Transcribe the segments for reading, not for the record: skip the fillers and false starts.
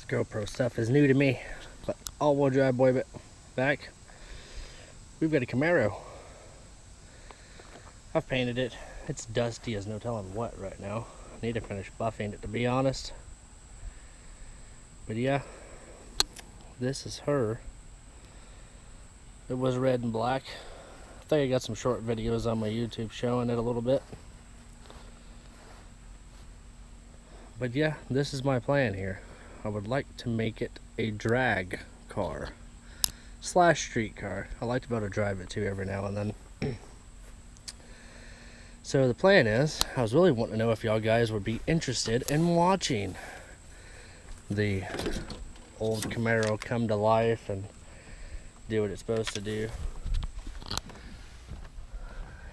GoPro stuff is new to me, but all-wheel drive boy back. We've got a Camaro. I've painted it. It's dusty as no telling what right now. I need to finish buffing it, to be honest. But yeah, this is her. It was red and black. I think I got some short videos on my YouTube showing it a little bit. But yeah, this is my plan here. I would like to make it a drag car / street car. I like to be able to drive it too every now and then. So the plan is, I was really wanting to know if y'all guys would be interested in watching the old Camaro come to life and do what it's supposed to do.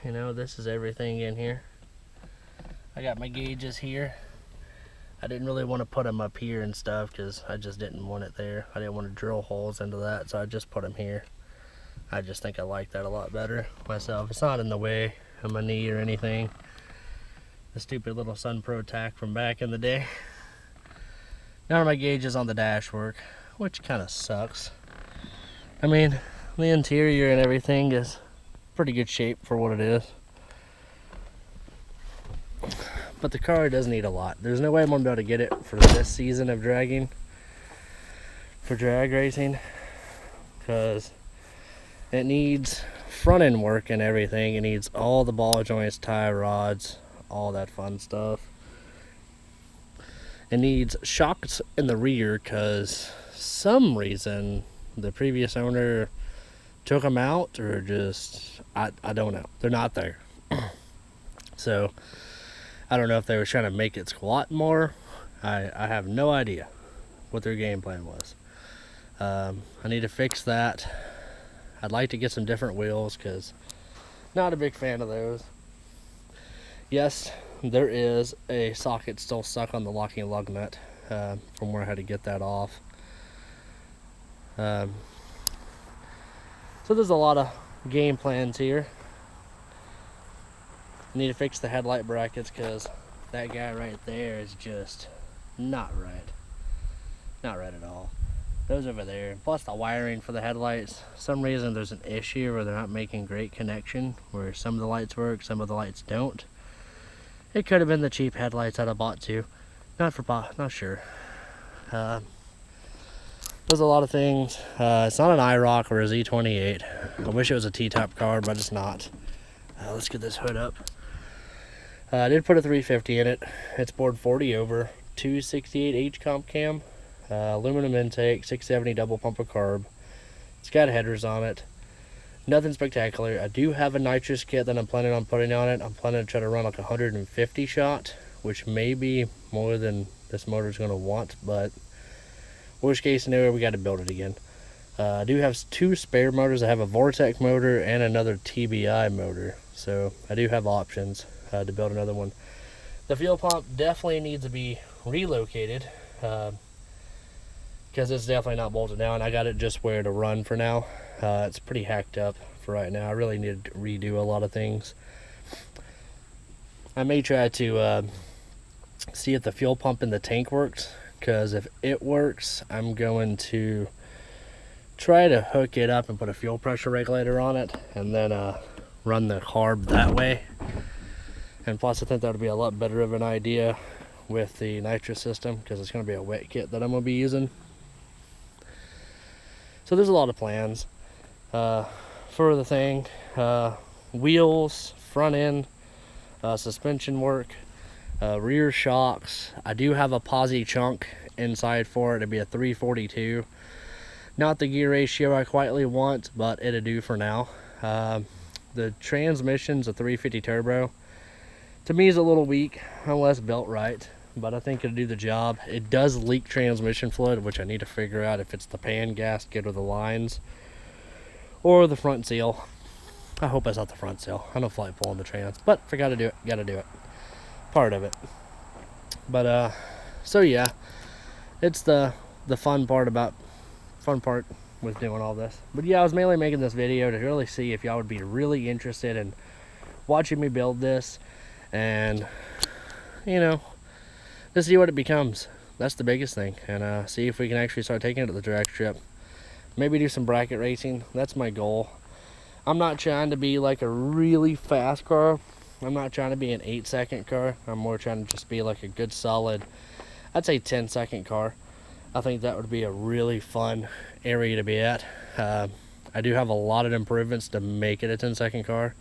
You know, this is everything in here. I got my gauges here. I didn't really want to put them up here and stuff because I just didn't want it there. I didn't want to drill holes into that, so I just put them here. I just think I like that a lot better myself. It's not in the way of my knee or anything. The stupid little Sun Pro tack from back in the day. None of my gauges on the dash work, which kind of sucks. I mean, the interior and everything is pretty good shape for what it is. But the car does need a lot. There's no way I'm going to be able to get it for this season of dragging, for drag racing, because it needs front end work and everything. It needs all the ball joints, tie rods, all that fun stuff. It needs shocks in the rear because some reason the previous owner took them out, or just I don't know. They're not there. So I don't know if they were trying to make it squat more. I have no idea what their game plan was. I need to fix that. I'd like to get some different wheels because not a big fan of those. Yes, there is a socket still stuck on the locking lug nut from where I had to get that off. So there's a lot of game plans here. I need to fix the headlight brackets because that guy right there is just not right. Not right at all. Those over there, plus the wiring for the headlights, some reason there's an issue where they're not making great connection, where some of the lights work, some of the lights don't. It could have been the cheap headlights that I bought too. Not sure. There's a lot of things. It's not an IROC or a Z28. I wish it was a T-top car, but it's not. Let's get this hood up. I did put a 350 in it. It's bored 40 over, 268H comp cam, aluminum intake, 670 double pump of carb. It's got headers on it. Nothing spectacular. I do have a nitrous kit that I'm planning on putting on it. I'm planning to try to run like 150 shot, which may be more than this motor is going to want, but worst case scenario, we got to build it again. I do have 2 spare motors. I have a Vortec motor and another TBI motor, so I do have options to build another one. The fuel pump definitely needs to be relocated because it's definitely not bolted down. I got it just where to run for now. It's pretty hacked up for right now. I really need to redo a lot of things. I may try to see if the fuel pump in the tank works, because if it works, I'm going to try to hook it up and put a fuel pressure regulator on it, and then run the carb that way. And plus, I think that would be a lot better of an idea with the nitrous system, because it's going to be a wet kit that I'm going to be using. So there's a lot of plans for the thing. Wheels, front end, suspension work, rear shocks. I do have a posi chunk inside for it. It'd be a 342. Not the gear ratio I quietly want, but it'll do for now. The transmission's a 350 turbo. To me, is a little weak unless built right, but I think it'll do the job. It does leak transmission fluid, which I need to figure out if it's the pan gasket or the lines or the front seal. I hope it's not the front seal. I don't feel like pulling the trans, but if I gotta do it, gotta do it. Part of it. But so yeah, it's the fun part with doing all this. But yeah, I was mainly making this video to really see if y'all would be really interested in watching me build this, and you know, to see what it becomes. that's the biggest thing. And see if we can actually start taking it to the drag strip. Maybe do some bracket racing. That's my goal. I'm not trying to be like a really fast car. I'm not trying to be an 8-second car. I'm more trying to just be like a good solid, I'd say 10-second car. I think that would be a really fun area to be at. I do have a lot of improvements to make it a 10-second car.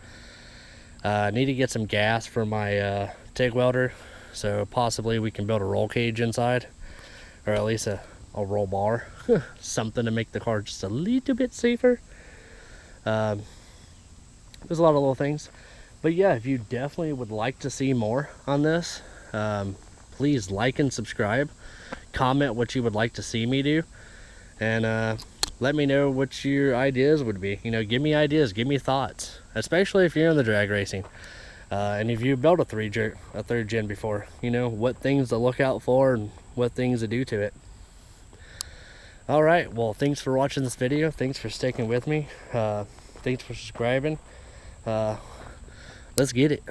I need to get some gas for my TIG welder, so possibly we can build a roll cage inside, or at least a roll bar. Something to make the car just a little bit safer. There's a lot of little things. But yeah, if you definitely would like to see more on this, please like and subscribe. Comment what you would like to see me do. And let me know what your ideas would be. You know, give me ideas, give me thoughts. Especially if you're in the drag racing. And if you built a third gen before, you know, what things to look out for and what things to do to it. Alright, well, thanks for watching this video. Thanks for sticking with me. Thanks for subscribing. Let's get it.